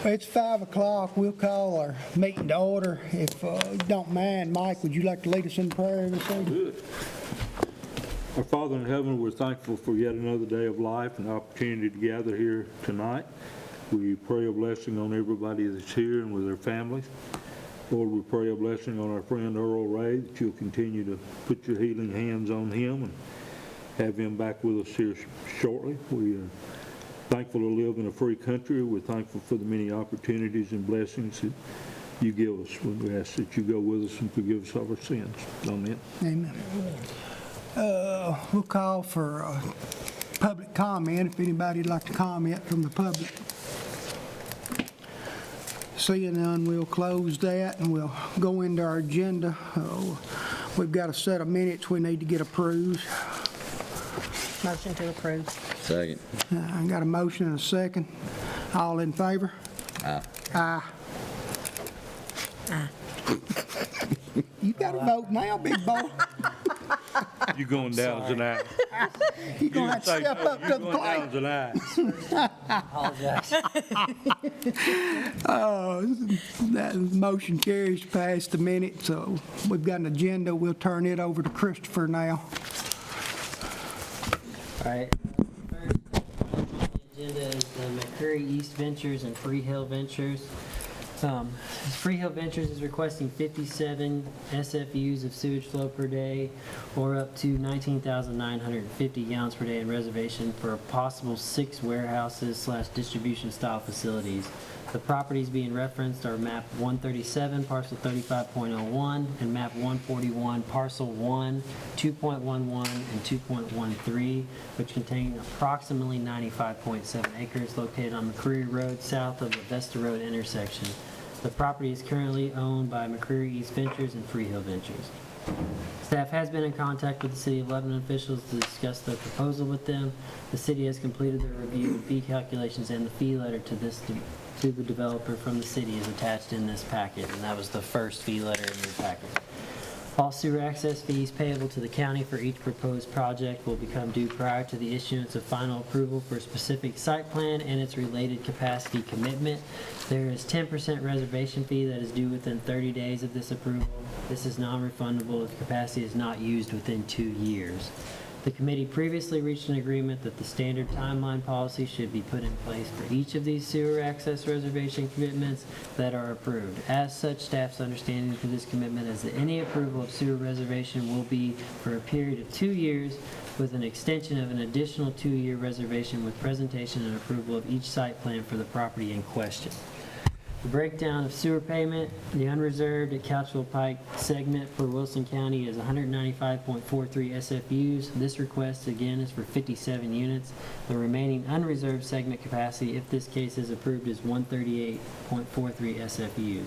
It's 5 o'clock. We'll call our meeting to order. If you don't mind, Mike, would you like to lead us in prayer this evening? Good. Our Father in heaven, we're thankful for yet another day of life and the opportunity to gather here tonight. We pray a blessing on everybody that's here and with their families. Lord, we pray a blessing on our friend Earl Ray, that you'll continue to put your healing hands on him and have him back with us here shortly. We are thankful to live in a free country. We're thankful for the many opportunities and blessings that you give us. We ask that you go with us and forgive us of our sins. Amen. Amen. We'll call for public comment, if anybody'd like to comment from the public. Seeing none, we'll close that and we'll go into our agenda. We've got a set of minutes we need to get approved. Motion to approve. Second. I got a motion and a second. All in favor? Aye. Aye. Aye. You got to vote now, big boy. You going down as an aye. You're going to have to step up to the Going down plate. as an aye. Apologize. That motion carries past the minute, so we've got an agenda. We'll turn it over to Christopher now. All right. First on the agenda is the McCreary East Ventures and Free Hill Ventures. Free Hill Ventures is requesting 57 SFUs of sewage flow per day, or up to 19,950 gallons per day in reservation for a possible 6 warehouses / distribution style facilities. The properties being referenced are map 137, parcel 35.01, and map 141, parcel 1, 2.11, and 2.13, which contain approximately 95.7 acres located on McCreary Road south of the Vesta Road intersection. The property is currently owned by McCreary East Ventures and Free Hill Ventures. Staff has been in contact with the City of Lebanon officials to discuss the proposal with them. The city has completed their review of fee calculations, and the fee letter to the developer from the city is attached in this packet, and that was the first fee letter in your packet. All sewer access fees payable to the county for each proposed project will become due prior to the issuance of final approval for a specific site plan and its related capacity commitment. There is 10% reservation fee that is due within 30 days of this approval. This is non-refundable if capacity is not used within 2 years. The committee previously reached an agreement that the standard timeline policy should be put in place for each of these sewer access reservation commitments that are approved. As such, staff's understanding for this commitment is that any approval of sewer reservation will be for a period of 2 years, with an extension of an additional 2-year reservation with presentation and approval of each site plan for the property in question. The breakdown of sewer payment, the unreserved at Couchville Pike segment for Wilson County is 195.43 SFUs. This request again is for 57 units. The remaining unreserved segment capacity, if this case is approved, is 138.43 SFUs.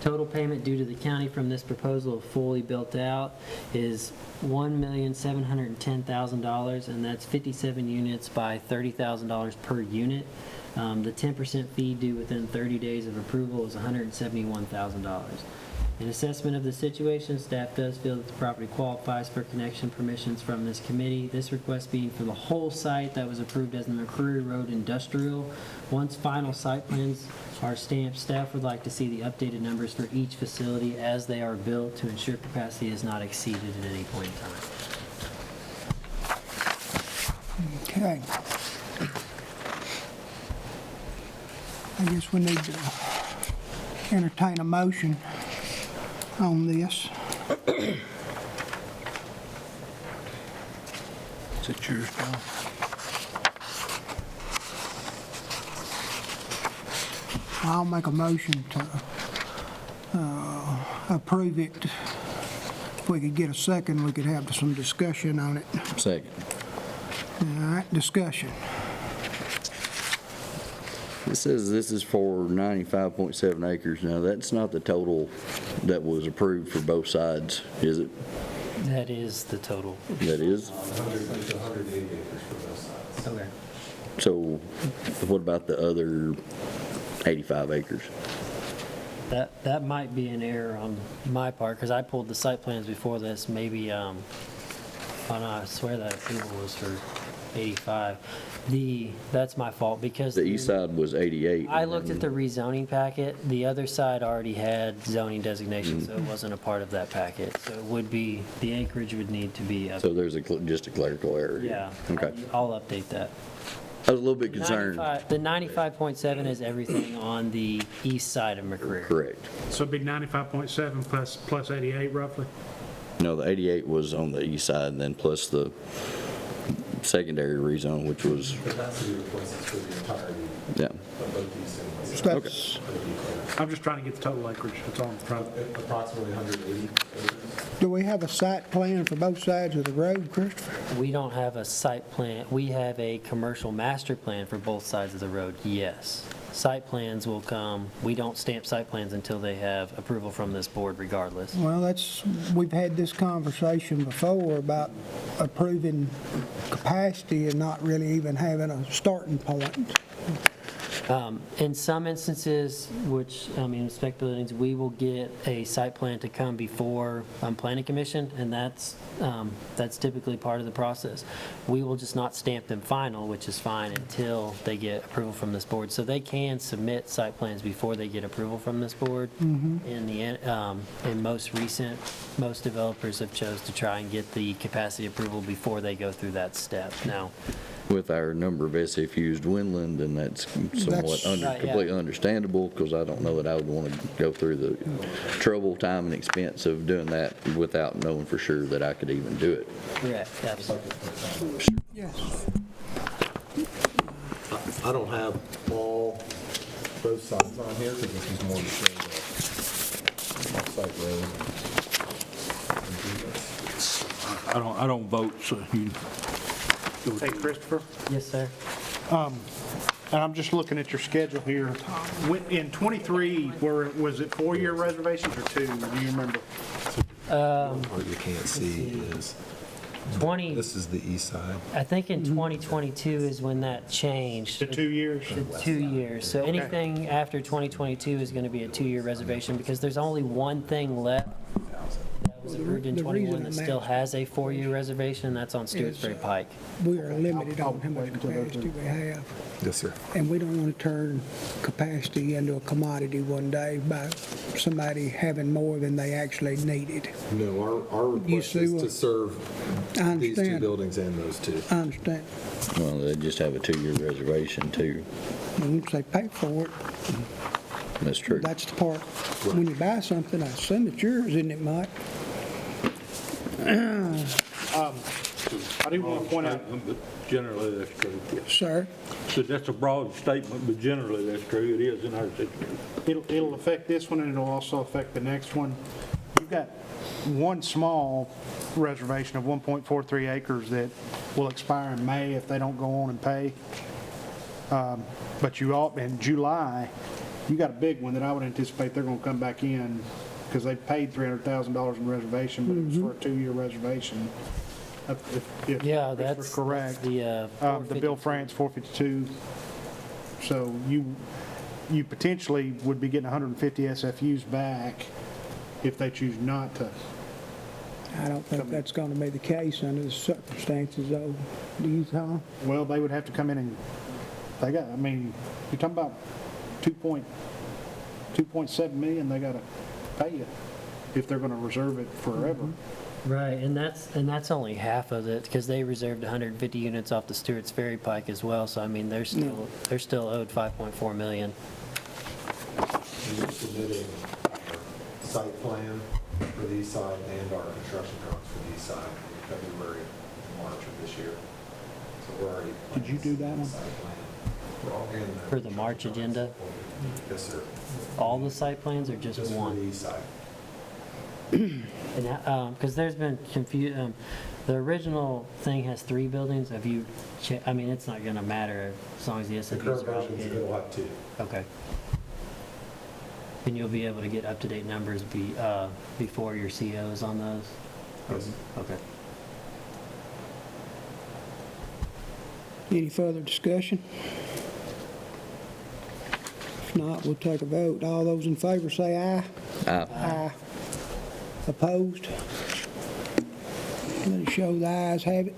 Total payment due to the county from this proposal fully built out is $1,710,000, and that's 57 units by $30,000 per unit. The 10% fee due within 30 days of approval is $171,000. In assessment of the situation, staff does feel that the property qualifies for connection permissions from this committee. This request being for the whole site that was approved as the McCreary Road Industrial. Once final site plans are stamped, staff would like to see the updated numbers for each facility as they are built to ensure capacity is not exceeded at any point in time. Okay. I guess we need to entertain a motion on this. Is it yours, John? I'll make a motion to approve it. If we could get a second, we could have some discussion on it. Second. All right, discussion. It says this is for 95.7 acres. Now, that's not the total that was approved for both sides, is it? That is the total. That is? 180 acres for both sides. Okay. So what about the other 85 acres? That might be an error on my part, because I pulled the site plans before this. Maybe, I swear that approval was for 85. That's my fault, because The east side was 88. I looked at the rezoning packet. The other side already had zoning designation, so it Mm-hmm. wasn't a part of that packet. So it would be, the acreage would need to be up. So there's just a clerical error. Yeah. Okay. I'll update that. I was a little bit concerned. The 95.7 is everything on the east side of McCreary. Correct. So it'd be 95.7 plus 88 roughly? No, the 88 was on the east side, and then plus the secondary rezone, which was, Capacity request is for the entirety yeah. of both east and west. So that's- I'm just trying to get the total acreage, that's all I'm trying. Approximately 180 acres. Do we have a site plan for both sides of the road, Christopher? We don't have a site plan. We have a commercial master plan for both sides of the road, yes. Site plans will come. We don't stamp site plans until they have approval from this board regardless. Well, we've had this conversation before about approving capacity and not really even having a starting point. In some instances, which, spec buildings, we will get a site plan to come before planning commission, and that's typically part of the process. We will just not stamp them final, which is fine, until they get approval from this board. So they can submit site plans before they get approval from this board. In most recent, most developers have chose to try and get the capacity approval before they go through that step. Now, With our number of SFUs dwindling, then that's somewhat That's- Right, yeah. completely understandable, because I don't know that I would want to go through the trouble, time, and expense of doing that without knowing for sure that I could even do it. correct, absolutely. Yes. I don't have both sides on here because this is more to show the off-site road improvements. I don't vote, so you, Hey, Christopher, Yes, sir. and I'm just looking at your schedule here. In '23, was it 4-year reservations or 2? Do you remember? Part you can't see is, 20, this is the east side. I think in 2022 is when that changed. The 2 years? To 2 years. So anything after 2022 is going to be a 2-year reservation, because there's only one thing left that was approved in The reason 21 that I'm still asking- has a 4-year reservation, and that's on Stewartsbury Pike. We are limited on how much capacity we have, Yes, sir. and we don't want to turn capacity into a commodity one day by somebody having more than they actually needed. No, our You request see is what- to serve I these two understand. buildings and those two. I understand. Well, they just have a 2-year reservation too. Once they pay for it, That's true. that's the part. When you buy something, I assume it's yours, isn't it, Mike? I do want to point out, but generally that's true. yes. Sir? So that's a broad statement, but generally that's true. It is in our situation. it'll affect this one, and it'll also affect the next one. You've got one small reservation of 1.43 acres that will expire in May if they don't go on and pay. But in July, you got a big one that I would anticipate they're going to come back in, because they paid $300,000 in reservation, but it was for a 2-year reservation. If Yeah, we're that's correct. the The Bill France 452. So you potentially would be getting 150 SFUs back if they choose not to. I don't think that's going to be the case under the circumstances, though. Do you, Tom? Well, they would have to come in and, you're talking about 2.7 million they got to pay you if they're going to reserve it forever. Right, and that's only half of it, because they reserved 150 units off the Stewart's Ferry Pike as well. So they're still owed 5.4 million. We're submitting our site plan for the east side and our construction drawings for the east side in February and March of this year. So we're already. Did you do that one? Site plan. We're all in the For the March construction drawings. agenda? Yes, sir. All the site plans, or just Just for the one? east side. Because there's been the original thing has 3 buildings. Have you, it's not going to matter as long as the The SFUs current are version is obligated. it'll have two. Okay. And you'll be able to get up-to-date numbers before your COs on those? Yes. Okay. Any further discussion? If not, we'll take a vote. All those in favor say aye. Aye. Opposed? Let it show the ayes have it.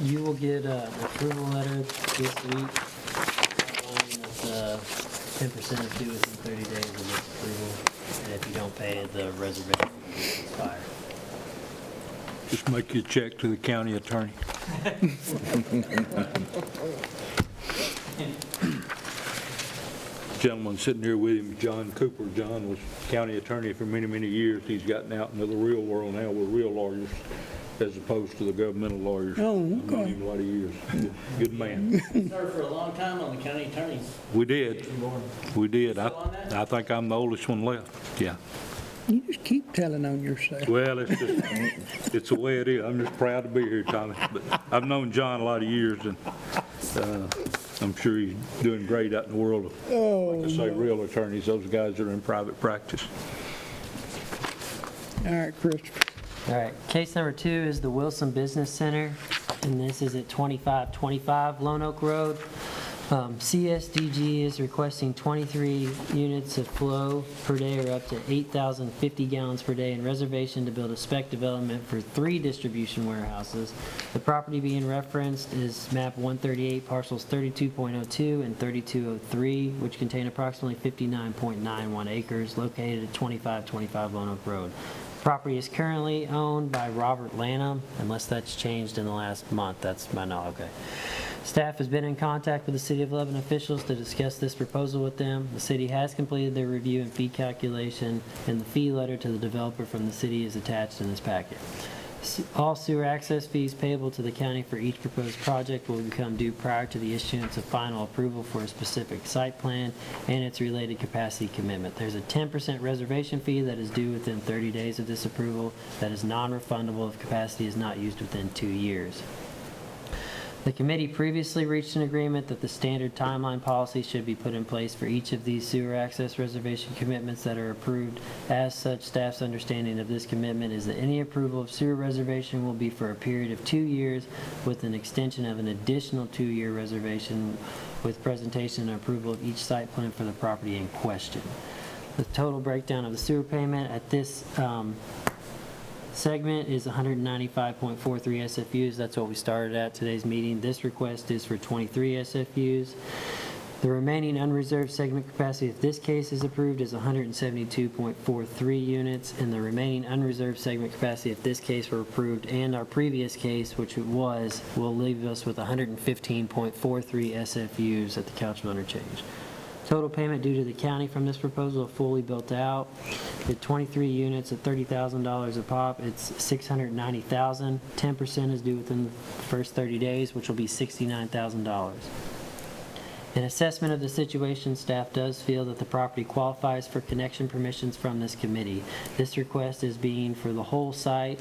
You will get an approval letter this week outlining that 10% is due within 30 days of this approval, and if you don't pay it, the reservation will expire. Just make your check to the county attorney. Gentleman sitting here with him, John Cooper. John was county attorney for many, many years. He's gotten out into the real world now with real lawyers as opposed to the governmental lawyers. Oh, I've known okay. him a lot of years. Good man. Served for a long time on the county attorney's We did. board. We did. Still on that? I think I'm the oldest one left. Yeah. You just keep telling on yourself. Well, it's just, it's the way it is. I'm just proud to be here, Tommy. But I've known John a lot of years, and I'm sure he's doing great out in the world of, like I say, real attorneys, those guys that are in private practice. All right, Christopher. All right, case number 2 is the Wilson Business Center, and this is at 2525 Lone Oak Road. CSDG is requesting 23 units of flow per day, or up to 8,050 gallons per day, and reservation to build a spec development for 3 distribution warehouses. The property being referenced is map 138, parcels 32.02 and 3203, which contain approximately 59.91 acres, located at 2525 Lone Oak Road. Property is currently owned by Robert Lanham, unless that's changed in the last month. That's my knowledge. Okay. Staff has been in contact with the City of Lebanon officials to discuss this proposal with them. The city has completed their review and fee calculation, and the fee letter to the developer from the city is attached in this packet. All sewer access fees payable to the county for each proposed project will become due prior to the issuance of final approval for a specific site plan and its related capacity commitment. There's a 10% reservation fee that is due within 30 days of this approval that is non-refundable if capacity is not used within 2 years. The committee previously reached an agreement that the standard timeline policy should be put in place for each of these sewer access reservation commitments that are approved. As such, staff's understanding of this commitment is that any approval of sewer reservation will be for a period of 2 years with an extension of an additional 2-year reservation with presentation and approval of each site plan for the property in question. The total breakdown of the sewer payment at this segment is 195.43 SFUs. That's what we started at today's meeting. This request is for 23 SFUs. The remaining unreserved segment capacity, if this case is approved, is 172.43 units, and the remaining unreserved segment capacity, if this case were approved and our previous case, which it was, will leave us with 115.43 SFUs at the Couchville interchange. Total payment due to the county from this proposal, fully built out, at 23 units at $30,000 a pop, it's $690,000. 10% is due within the first 30 days, which will be $69,000. An assessment of the situation, staff does feel that the property qualifies for connection permissions from this committee. This request is being for the whole site.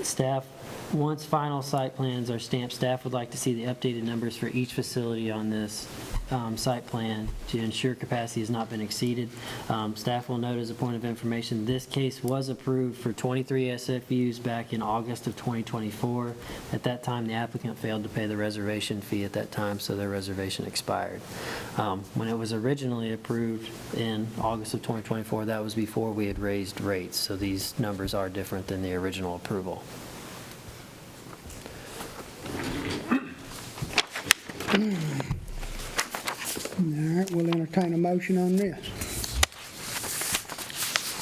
Staff, once final site plans are stamped, staff would like to see the updated numbers for each facility on this site plan to ensure capacity has not been exceeded. Staff will note as a point of information, this case was approved for 23 SFUs back in August of 2024. At that time, the applicant failed to pay the reservation fee at that time, so their reservation expired. When it was originally approved in August of 2024, that was before we had raised rates, so these numbers are different than the original approval. All right, we'll entertain a motion on this.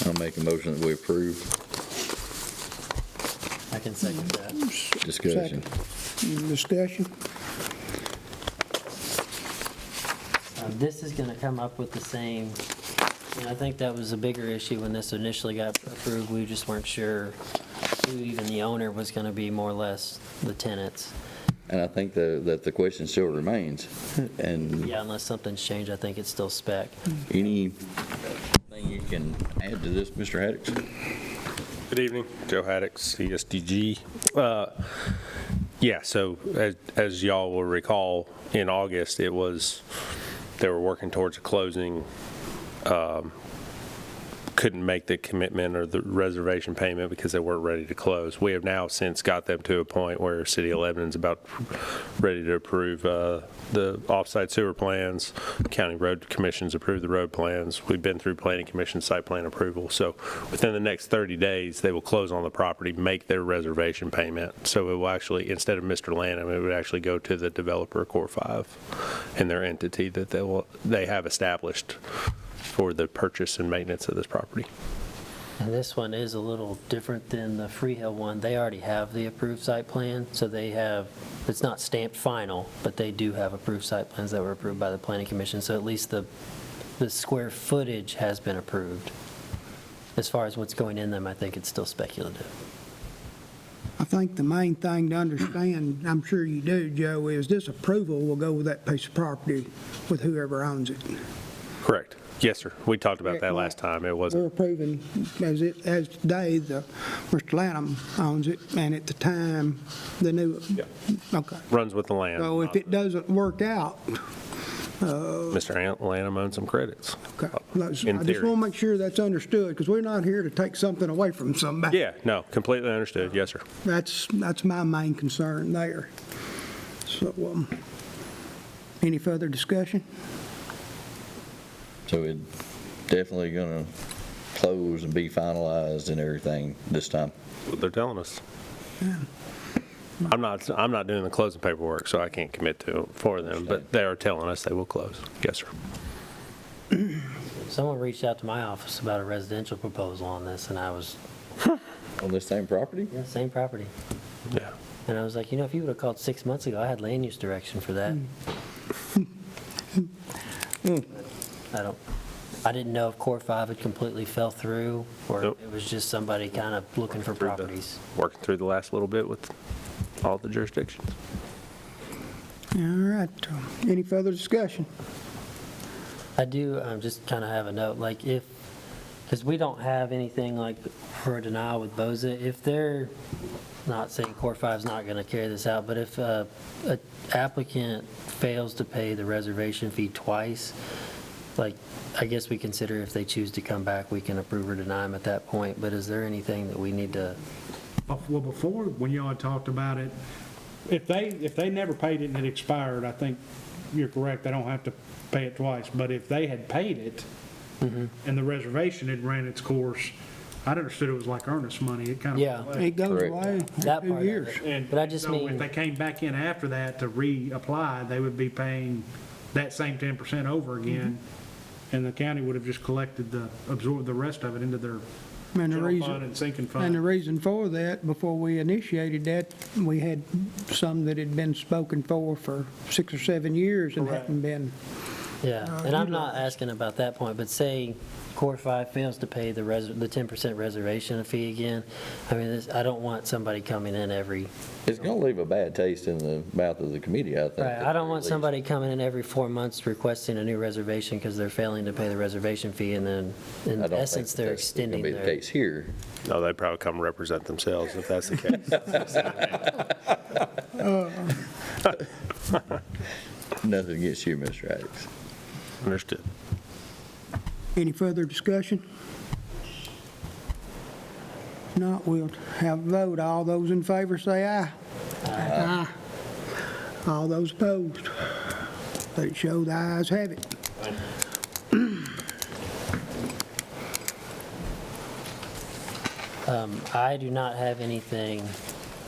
I'll make a motion that we approve. I can second that. Discussion. Second. Discussion? This is going to come up with the same, and I think that was a bigger issue when this initially got approved. We just weren't sure who even the owner was going to be, more or less the tenants. And I think that the question still remains. And Yeah, unless something's changed, I think it's still spec. anything you can add to this, Mr. Haddix? Good evening, Joe Haddix, CSDG. Yeah, so as y'all will recall, in August, they were working towards a closing. They were working towards a closing, and then they had a 2-year extension. And so, as y'all will recall, in August, they were working towards a closing. They were working towards a closing, and then they had a 2-year extension. And so, as y'all will recall, in August, they were working towards a closing. couldn't make the commitment or the reservation payment because they weren't ready to close. We have now since got them to a point where City of Lebanon's about ready to approve the off-site sewer plans. County Road Commission's approved the road plans. We've been through Planning Commission site plan approval. So within the next 30 days, they will close on the property, make their reservation payment. So it will actually, instead of Mr. Lanham, it would actually go to the developer, Core 5, and their entity that they have established for the purchase and maintenance of this property. And this one is a little different than the Freehill one. They already have the approved site plan, so they have, it's not stamped final, but they do have approved site plans that were approved by the Planning Commission, so at least the square footage has been approved. As far as what's going in them, I think it's still speculative. I think the main thing to understand, I'm sure you do, Joe, is this approval will go with that piece of property with whoever owns it. Correct. Yes, sir. We talked about that last time. It We're wasn't, approving, as today, Mr. Lanham owns it, and at the time, the new, okay. runs with the land. So if it doesn't work out, Mr. Lanham owns some credits. okay, I just In want to theory. make sure that's understood, because we're not here to take something away from somebody. Yeah, no, completely understood. Yes, sir. That's my main concern there. So, any further discussion? So it definitely gonna close and be finalized and everything this time? What they're telling us. I'm not doing the closing paperwork, so I can't commit to it for them, but they are telling us they will close. Yes, sir. Someone reached out to my office about a residential proposal on this, and I was, On this same property? yeah, same property. Yeah. And I was like, if you would have called 6 months ago, I had land use direction for that. I didn't know if Core 5 had completely fell through, or Nope. it was just somebody kind of looking for properties. Working through the last little bit with all the jurisdictions. All right, any further discussion? I do just kind of have a note, like because we don't have anything like for a denial with BOZA, if they're, not saying Core 5's not going to carry this out, but if an applicant fails to pay the reservation fee twice, like, I guess we consider if they choose to come back, we can approve or deny them at that point, but is there anything that we need to? Well, before, when y'all had talked about it, if they never paid it and it expired, I think you're correct, they don't have to pay it twice. But if they had paid it and the reservation had ran its course, I'd understood it was like earnest money. It kind of. Yeah. went away. It goes Correct. away That in 2 part of years. it. And But I just so mean- if they came back in after that to reapply, they would be paying that same 10% over again. And the county would have just absorbed the rest of it into their And the general fund reason, and sinking and the fund. reason for that, before we initiated that, we had some that had been spoken for 6 or 7 years and Correct. hadn't been. Yeah, and I'm not asking about that point, but say Core 5 fails to pay the 10% reservation fee again, I mean, I don't want somebody coming in every, It's gonna leave a bad taste in the mouth of the committee, I think. right, at I don't the want very somebody coming in every 4 months requesting a new reservation because they're failing to pay the reservation fee, and then, least. I in don't think essence, they're that's gonna extending be the their. case here. No, they probably come represent themselves if that's the case. Nothing against you, Mr. Addicks. Understood. Any further discussion? If not, we'll have a vote. All those in favor say aye. Aye. All those opposed? Let it show the ayes have it. I do not have anything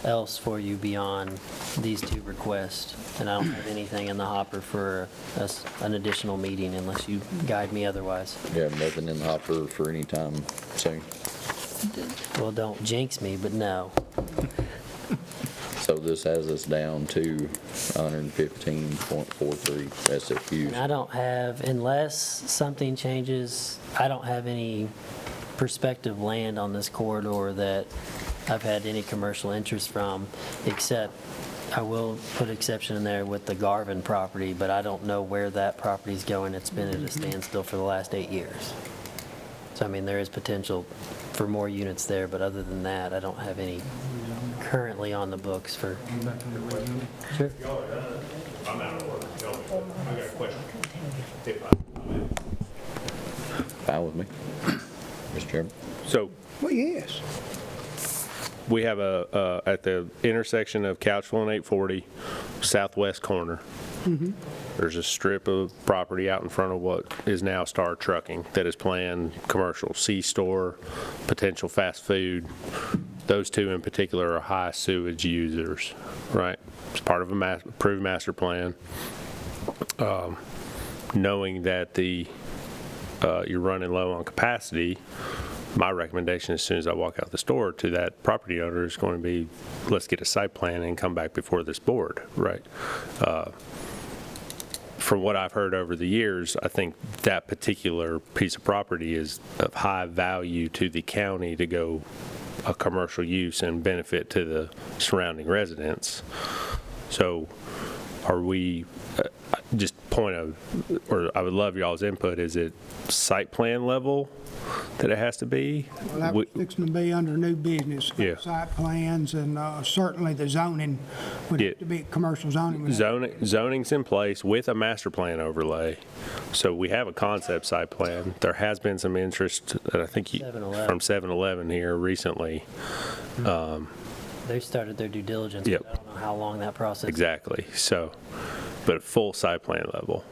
else for you beyond these 2 requests, and I don't have anything in the hopper for an additional meeting unless you guide me otherwise. You have nothing in the hopper for any time soon. Well, don't jinx me, but no. So this has us down to 115.43 And SFUs. I don't have, unless something changes, I don't have any prospective land on this corridor that I've had any commercial interest from, except I will put exception in there with the Garvin property, but I don't know where that property's going. It's been at a standstill for the last 8 years. So, I mean, there is potential for more units there, but other than that, I don't have any currently on the books for. Sure. I'm out of order. I got a question. Fine with me. Mr. Chairman. So Well, yes. we have at the intersection of Couchville and 840, southwest corner, there's a strip of property out in front of what is now Star Trucking that is planned commercial, C-store, potential fast food. Those two in particular are high sewage users, right? It's part of a approved master plan. Knowing that you're running low on capacity, my recommendation as soon as I walk out the store to that property owner is going to be, let's get a site plan and come back before this board, right? From what I've heard over the years, I think that particular piece of property is of high value to the county to go a commercial use and benefit to the surrounding residents. So are we, just point of, or I would love y'all's input, is it site plan level that it has to be? Well, that was fixing to be under new business. Yeah. Site plans and certainly the zoning would Yeah. have to be commercial zoning. Zoning's in place with a master plan overlay. So we have a concept site plan. There has been some interest, I think, 7-Eleven. from 7-Eleven here recently. They started their due diligence. Yep. But I don't know how long that process. Exactly. So, but full site plan level.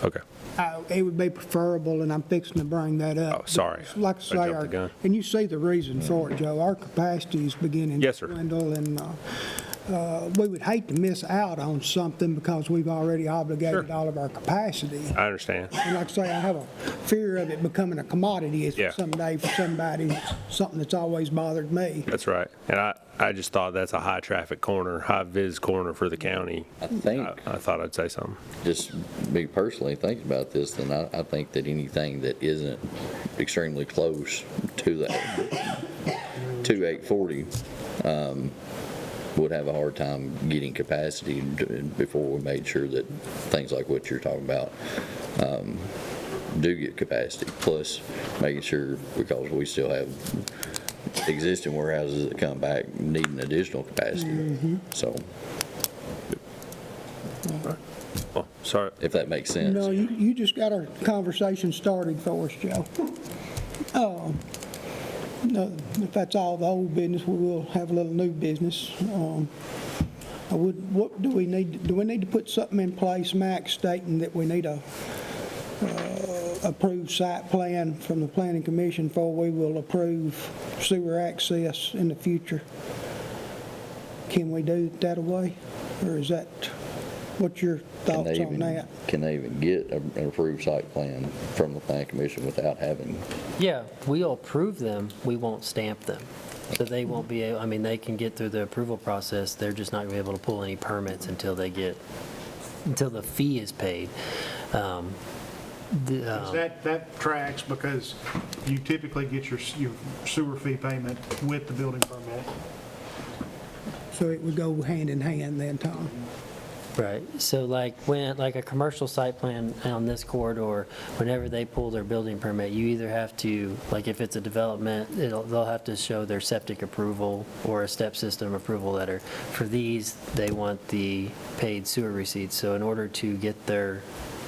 Okay. It would be preferable, and I'm fixing to bring that up. Oh, sorry. Like I I say, jumped the gun. and you see the reason for it, Joe. Our capacity is beginning Yes, to sir. dwindle, and we would hate to miss out on something because we've already obligated Sure. all of our capacity. I understand. And like I say, I have a fear of it becoming a commodity Yeah. someday for somebody, something that's always bothered me. That's right. And I just thought that's a high traffic corner, high vis corner for the county. I think, I thought I'd say something. just me personally thinking about this, then I think that anything that isn't extremely close to that, to 840, would have a hard time getting capacity before we made sure that things like what you're talking about do get capacity. Plus, making sure, because we still have existing warehouses that come back needing additional capacity. So, Well, sorry. if that makes sense. No, you just got our conversation started for us, Joe. No, if that's all the old business, we will have a little new business. What do we need to put something in place, Max, stating that we need a approved site plan from the planning commission before we will approve sewer access in the future? Can we do it that way? Or is that, what's your thoughts on that? Can they even get an approved site plan from the planning commission without having? Yeah, we'll approve them, we won't stamp them. So they won't be, I mean, they can get through the approval process, they're just not going to be able to pull any permits until the fee is paid. That tracks because you typically get your sewer fee payment with the building permit. So it would go hand in hand then, Tom? Right, so like a commercial site plan on this corridor, whenever they pull their building permit, you either have to, like if it's a development, they'll have to show their septic approval or a step system approval letter. For these, they want the paid sewer receipts, so in order to get their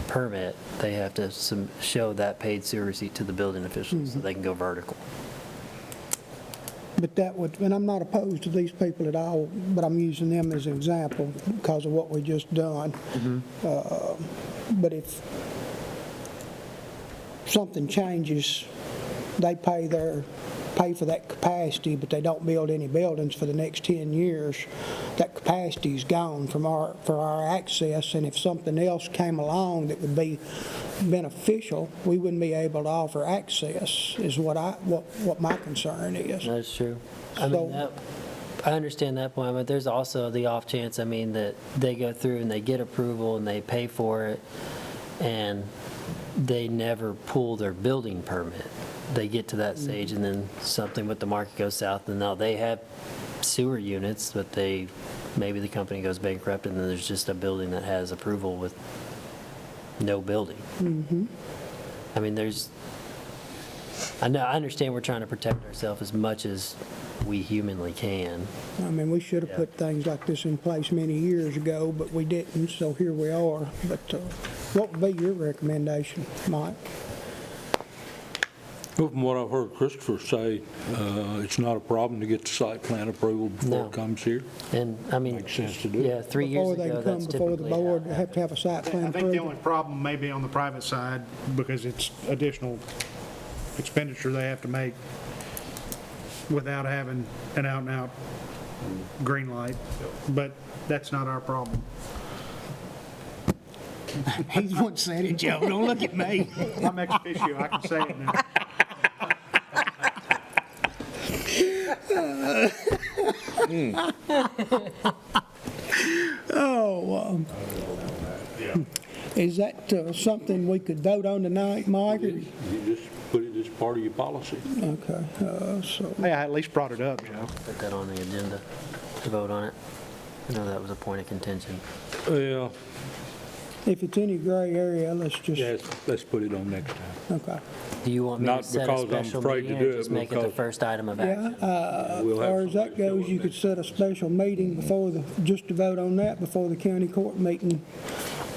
permit, they have to show that paid sewer receipt to the building officials so they can go vertical. But that would, and I'm not opposed to these people at all, but I'm using them as an example because of what we just done. But if something changes, they pay for that capacity, but they don't build any buildings for the next 10 years, that capacity is gone for our access, and if something else came along that would be beneficial, we wouldn't be able to offer access, is what my concern is. That's true. I mean, I understand that point, but there's also the off chance, I mean, that they go through and they get approval and they pay for it, and they never pull their building permit. They get to that stage, and then something with the market goes south, and now they have sewer units, but maybe the company goes bankrupt, and then there's just a building that has approval with no building. I mean, I understand we're trying to protect ourselves as much as we humanly can. I mean, we should have put things like this in place many years ago, but we didn't, so here we are. But what would be your recommendation, Mike? Well, from what I've heard Christopher say, it's not a problem to get the site plan approval before No. it comes here. And, I mean, Makes sense to do it. yeah, 3 years Before they ago, can come that's before the typically board, they how it have to have a site I plan think the approval. only problem may be on the private side because it's additional expenditure they have to make without having an out-and-out green light. But that's not our problem. He's the one said it, Joe, don't look at me. I'm ex officio, I can say it now. Oh, is that something we could vote on tonight, Mike? or- You just put it as part of your policy. Okay, so, Hey, I at least brought it up, Joe. Put that on the agenda to vote on it. I know that was a point of contention. Yeah, if it's any gray area, let's just, yes, let's put it on next time. okay. Do you want me to Not set a because I'm special afraid to meeting do or it, just make it the because- first item of Yeah, action? We'll as have far as that somebody show goes, up you could next set a special meeting before the, just to vote on that before the county court meeting.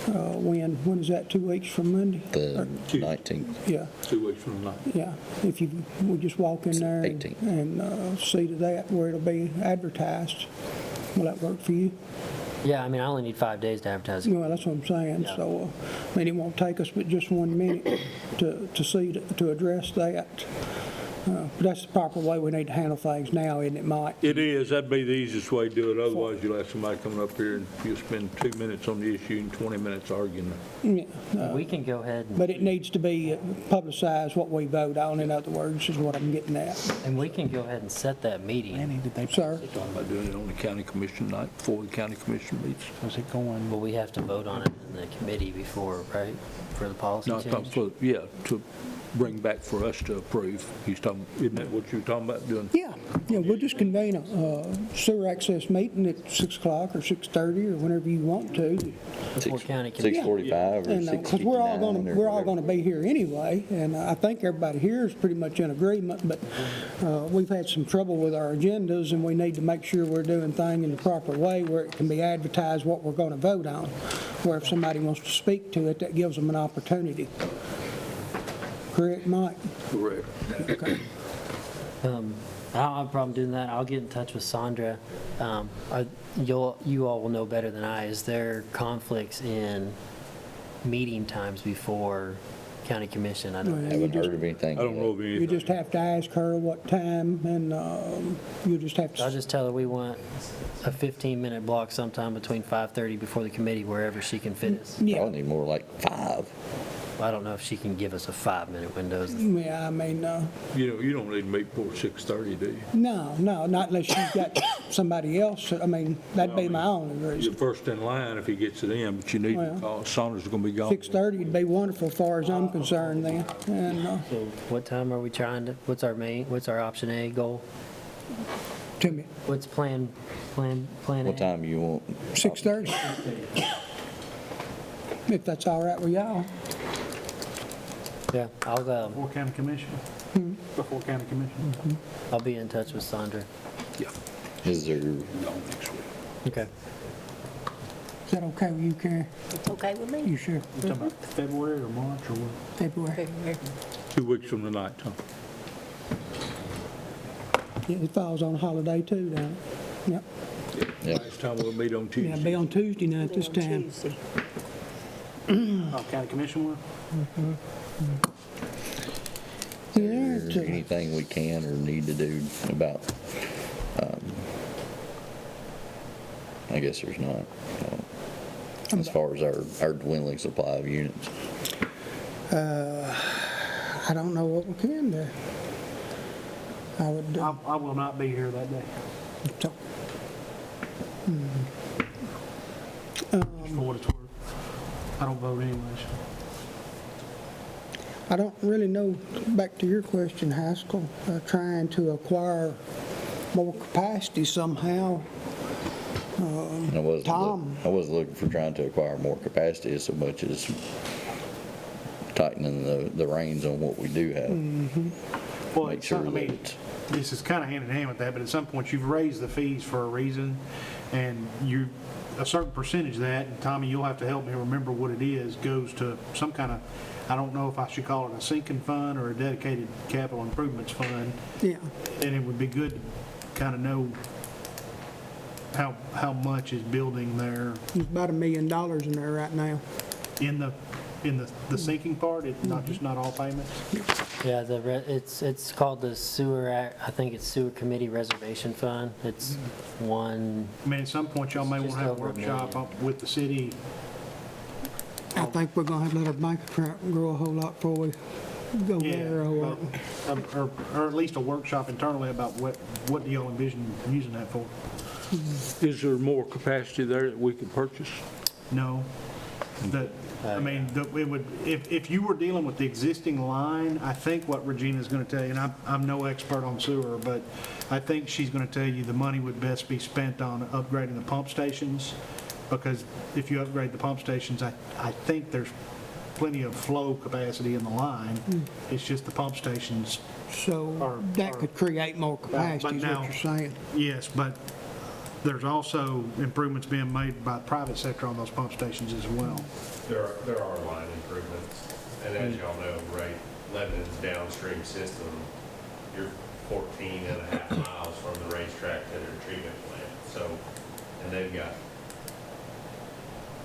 When is that, 2 weeks from Monday? The 19th. Yeah, 2 weeks from tonight. yeah. If you, we just walk in there 18th. and see to that where it'll be advertised. Will that work for you? Yeah, I mean, I only need 5 days to advertise. Well, that's what I'm saying, so, I mean, it won't take us but just 1 minute to see, to address that. But that's the proper way we need to handle things now, isn't it, Mike? It is, that'd be the easiest way to do it, otherwise you'll have somebody coming up here and you'll spend 2 minutes on the issue and 20 minutes arguing. Yeah, We can go ahead but it needs to be publicized what we vote on, in other words, is what I'm getting at. and we can go ahead and set that meeting. Sir? Talking about doing it on the county commission night, before the county commission meets. Was it going? Well, we have to vote on it in the committee before, right, for the policy No, it's not change? for, yeah, to bring back for us to approve. He's talking, isn't that what you're talking about doing? Yeah, we'll just convene a sewer access meeting at 6 o'clock or 6:30 or whenever you want to. Before county commission. 6:45 or And, 6:59. because we're all or we're all whatever. gonna be here anyway, and I think everybody here is pretty much in agreement, but we've had some trouble with our agendas, and we need to make sure we're doing things in the proper way where it can be advertised what we're gonna vote on, where if somebody wants to speak to it, that gives them an opportunity. Correct, Mike? Correct. Okay. I don't have a problem doing that. I'll get in touch with Sandra. You all will know better than I. Is there conflicts in meeting times before county commission? I don't know. Haven't heard of anything. I don't know of You anything. just have to ask her what time, and you just have I'll to, just tell her we want a 15-minute block sometime between 5:30 before the committee, wherever she can fit us. yeah. Probably need more like 5. I don't know if she can give us a 5-minute window. Yeah, I mean, You don't need to meet before 6:30, do you? no, not unless you've got somebody else. I mean, that'd be my only You're reason. first in line if he gets it in, but you need to Well, call, Saunders is gonna be gone. 6:30 would be wonderful as far as I'm concerned then. And So what time are we trying to, what's our option A goal? to me, What's plan A? What time you want? 6:30. If that's all right with y'all. Yeah, Before county commission? Before county commission? I'll be in touch with Sandra. Yeah, Is there, gone next week. Okay. Is that okay with you, Karen? Okay with me? You sure? You talking about February or March or what? February? 2 weeks from tonight, Tom. Yeah, it falls on a holiday too, doesn't it? Yep. yeah, Next time we'll meet on Yeah, Tuesday. it'll be on Tuesday night this On time. Tuesday. Oh, county commission one? Yeah, is there anything we can or need to do about, I guess there's not, as far as our dwindling supply of units. I don't know what we can do. I would, I will not be here that day, so- just for what it's worth. I don't vote anyways. I don't really know, back to your question, Haskell, trying to acquire more capacity somehow. I wasn't Tom. I wasn't looking for trying to acquire more capacity so much as tightening the reins on what we do have. Well, make it's, sure I that mean, it's, this is kind of hand in hand with that, but at some point, you've raised the fees for a reason, and a certain percentage of that, and Tommy, you'll have to help me remember what it is, goes to some kind of, I don't know if I should call it a sinking fund or a dedicated capital improvements fund, Yeah, and it would be good to kind of know how much is building there there's about $1 million in there right now. in the sinking part, it's not just not all payments? Yeah, it's called the I think it's Sewer Committee Reservation Fund. It's one, I mean, at some point, y'all may want Just to have a over $1 workshop million. with the city. I think we're gonna have to let our bank account grow a whole lot before we go there. Or Or at least a workshop internally about what do y'all envision using that for? Is there more capacity there that we could purchase? No. I mean, it would, if you were dealing with the existing line, I think what Regina's going to tell you, and I'm no expert on sewer, but I think she's going to tell you the money would best be spent on upgrading the pump stations, because if you upgrade the pump stations, I think there's plenty of flow capacity in the line. It's just the pump stations. so that could create more capacity, is now- what you're saying. Yes, but there's also improvements being made by the private sector on those pump stations as well. There are line improvements, and as y'all know, right, Lebanon's downstream system, you're 14 and a half miles from the racetrack to their treatment plant. So, and they've got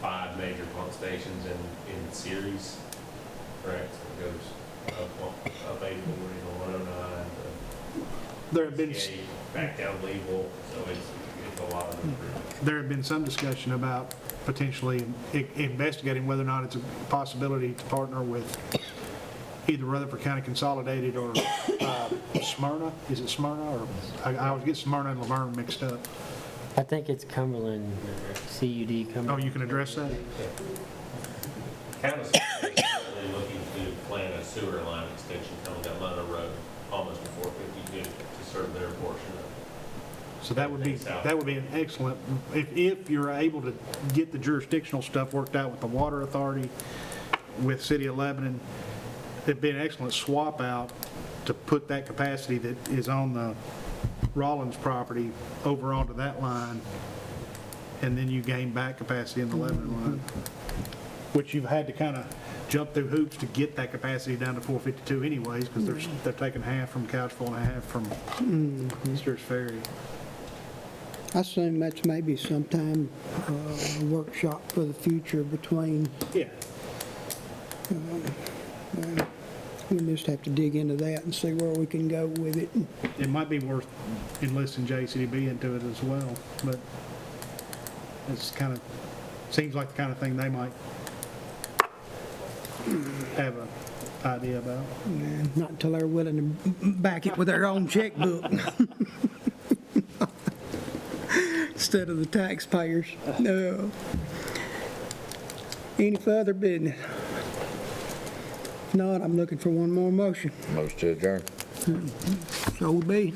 5 major pump stations in series, correct? So it goes up 840 to 109, There have been, back down Leeville, so it's a lot of improvements. there have been some discussion about potentially investigating whether or not it's a possibility to partner with either Rutherford County Consolidated or Smyrna. Is it Smyrna? Or I always get Smyrna and Laverne mixed up. I think it's Cumberland, CUD Oh, Cumberland. you can address that? County is currently looking to plan a sewer line extension coming down Munro Road, almost to 452, to serve their portion of it. So that would be an excellent, if you're able to get the jurisdictional stuff worked out with the Water Authority, with City of Lebanon, it'd be an excellent swap out to put that capacity that is on the Rollins property over onto that line, and then you gain back capacity in the Lebanon line, which you've had to kind of jump through hoops to get that capacity down to 452 anyways, because they're taking half from Couchville and half from Easter's Ferry. I assume that's maybe sometime a workshop for the future between, Yeah. we just have to dig into that and see where we can go with it. It might be worth enlisting JCDB into it as well, but it's kind of, seems like the kind of thing they might have an idea about. And not until they're willing to back it with their own checkbook. Instead of the taxpayers. No. Any further business? If not, I'm looking for one more motion. most to adjourn. So be.